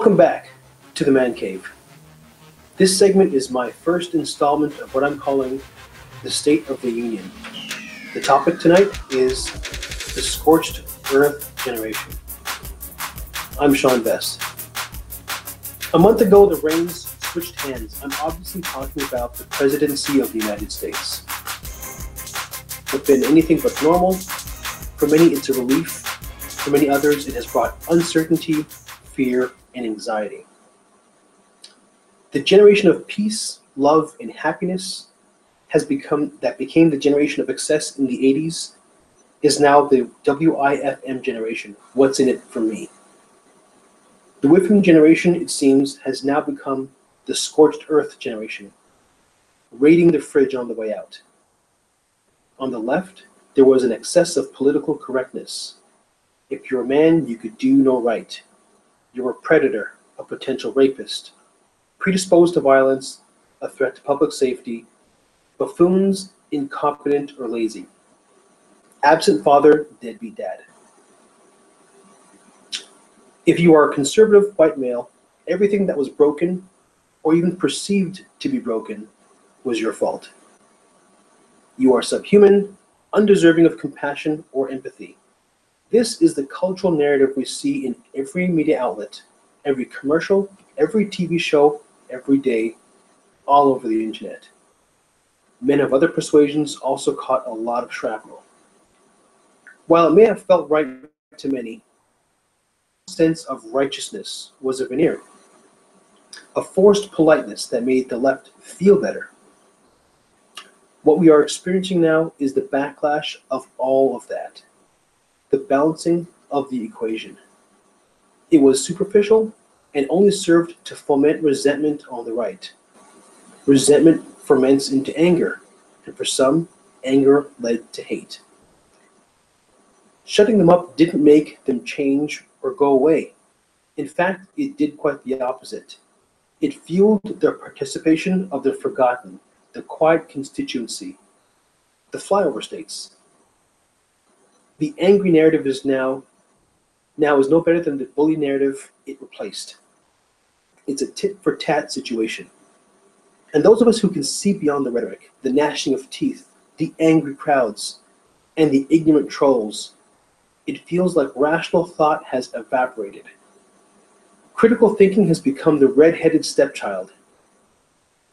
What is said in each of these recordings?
Welcome back to the Man Cave. This segment is my first installment of what I'm calling the State of the Union. The topic tonight is the Scorched Earth generation. I'm Sean Best. A month ago, the reins switched hands. I'm obviously talking about the presidency of the United States. It's been anything but normal. For many, it's a relief. For many others, it has brought uncertainty, fear, and anxiety. The generation of peace, love, and happiness became the generation of excess in the 80s, is now the WIFM generation. What's in it for me? The whiffing generation, it seems, has now become the scorched earth generation, raiding the fridge on the way out. On the left, there was an excess of political correctness. If you're a man, you could do no right. You're a predator, a potential rapist, predisposed to violence, a threat to public safety, buffoons, incompetent, or lazy. Absent father, deadbeat dad. If you are a conservative white male, everything that was broken, or even perceived to be broken, was your fault. You are subhuman, undeserving of compassion or empathy. This is the cultural narrative we see in every media outlet, every commercial, every TV show, every day, all over the internet. Men of other persuasions also caught a lot of shrapnel. While it may have felt right to many, a sense of righteousness was a veneer, a forced politeness that made the left feel better. What we are experiencing now is the backlash of all of that, the balancing of the equation. It was superficial and only served to foment resentment on the right. Resentment ferments into anger, and for some, anger led to hate. Shutting them up didn't make them change or go away. In fact, it did quite the opposite. It fueled their participation of the forgotten, the quiet constituency, the flyover states. The angry narrative is now is no better than the bully narrative it replaced. It's a tit-for-tat situation. And those of us who can see beyond the rhetoric, the gnashing of teeth, the angry crowds, and the ignorant trolls, it feels like rational thought has evaporated. Critical thinking has become the red-headed stepchild.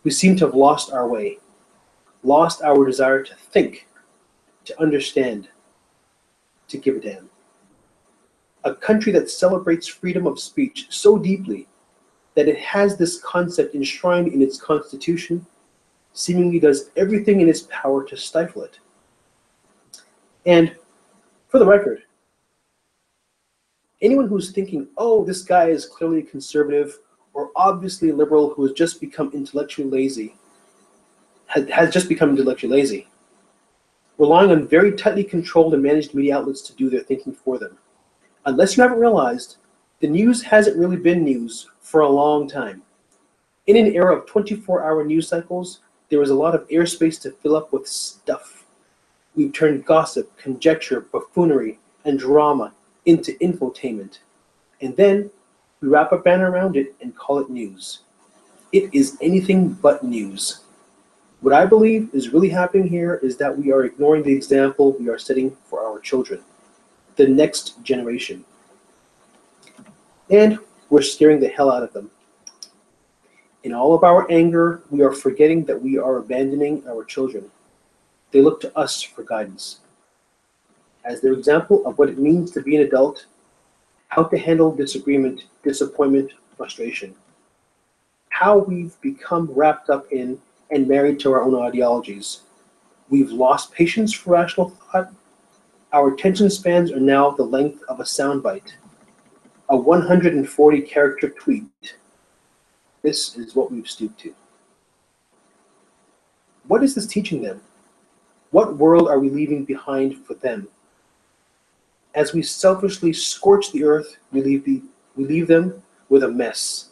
We seem to have lost our way, lost our desire to think, to understand, to give a damn. A country that celebrates freedom of speech so deeply that it has this concept enshrined in its constitution, seemingly does everything in its power to stifle it. And for the record, anyone who's thinking, oh, this guy is clearly conservative or obviously liberal who has just become intellectually lazy, has just become intellectually lazy, relying on very tightly controlled and managed media outlets to do their thinking for them. Unless you haven't realized, the news hasn't really been news for a long time. In an era of 24-hour news cycles, there was a lot of airspace to fill up with stuff. We've turned gossip, conjecture, buffoonery, and drama into infotainment. And then we wrap a banner around it and call it news. It is anything but news. What I believe is really happening here is that we are ignoring the example we are setting for our children, the next generation. And we're scaring the hell out of them. In all of our anger, we are forgetting that we are abandoning our children. They look to us for guidance. As their example of what it means to be an adult, how to handle disagreement, disappointment, frustration. How we've become wrapped up in and married to our own ideologies. We've lost patience for rational thought. Our attention spans are now the length of a soundbite, a 140-character tweet. This is what we've stooped to. What is this teaching them? What world are we leaving behind for them? As we selfishly scorch the earth, we leave them with a mess,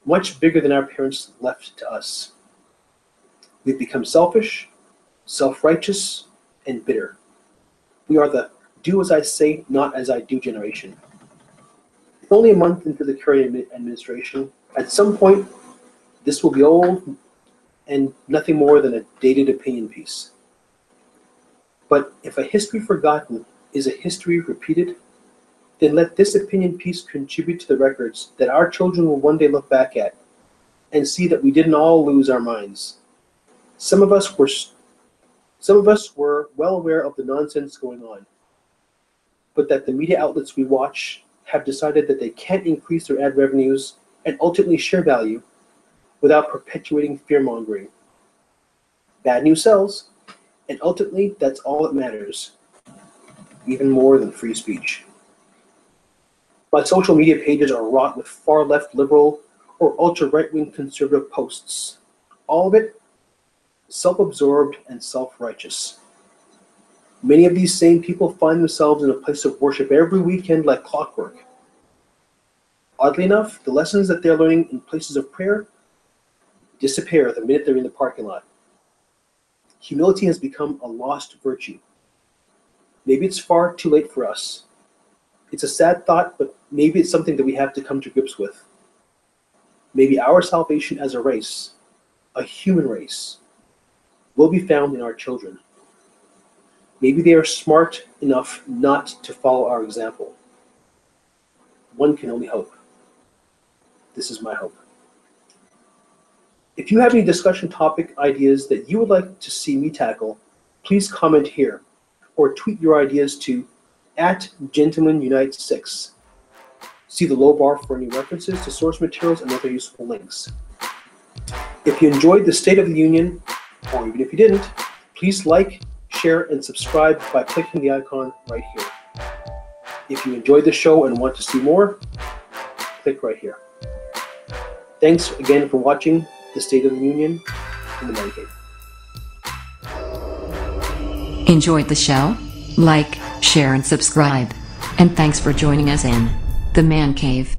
much bigger than our parents left to us. We've become selfish, self-righteous, and bitter. We are the do as I say, not as I do generation. only a month into the current administration. At some point, this will be old and nothing more than a dated opinion piece. But if a history forgotten is a history repeated, then let this opinion piece contribute to the records that our children will one day look back at and see that we didn't all lose our minds. Some of us were well aware of the nonsense going on, but that the media outlets we watch have decided that they can't increase their ad revenues and ultimately share value without perpetuating fear-mongering. Bad news sells, and ultimately that's all that matters, even more than free speech. My social media pages are wrought with far-left liberal or ultra-right-wing conservative posts. All of it self-absorbed and self-righteous. Many of these same people find themselves in a place of worship every weekend like clockwork. Oddly enough, the lessons that they're learning in places of prayer disappear the minute they're in the parking lot. Humility has become a lost virtue. Maybe it's far too late for us. It's a sad thought, but maybe it's something that we have to come to grips with. Maybe our salvation as a race, a human race, will be found in our children. Maybe they are smart enough not to follow our example. One can only hope. This is my hope. If you have any discussion topic ideas that you would like to see me tackle, please comment here or tweet your ideas to @GentlemanUnite6. See the low bar for any references to source materials and other useful links. If you enjoyed the State of the Union, or even if you didn't, please like, share, and subscribe by clicking the icon right here. If you enjoyed the show and want to see more, click right here. Thanks again for watching the State of the Union in the Man Cave. Enjoyed the show? Like, share, and subscribe. And thanks for joining us in the Man Cave.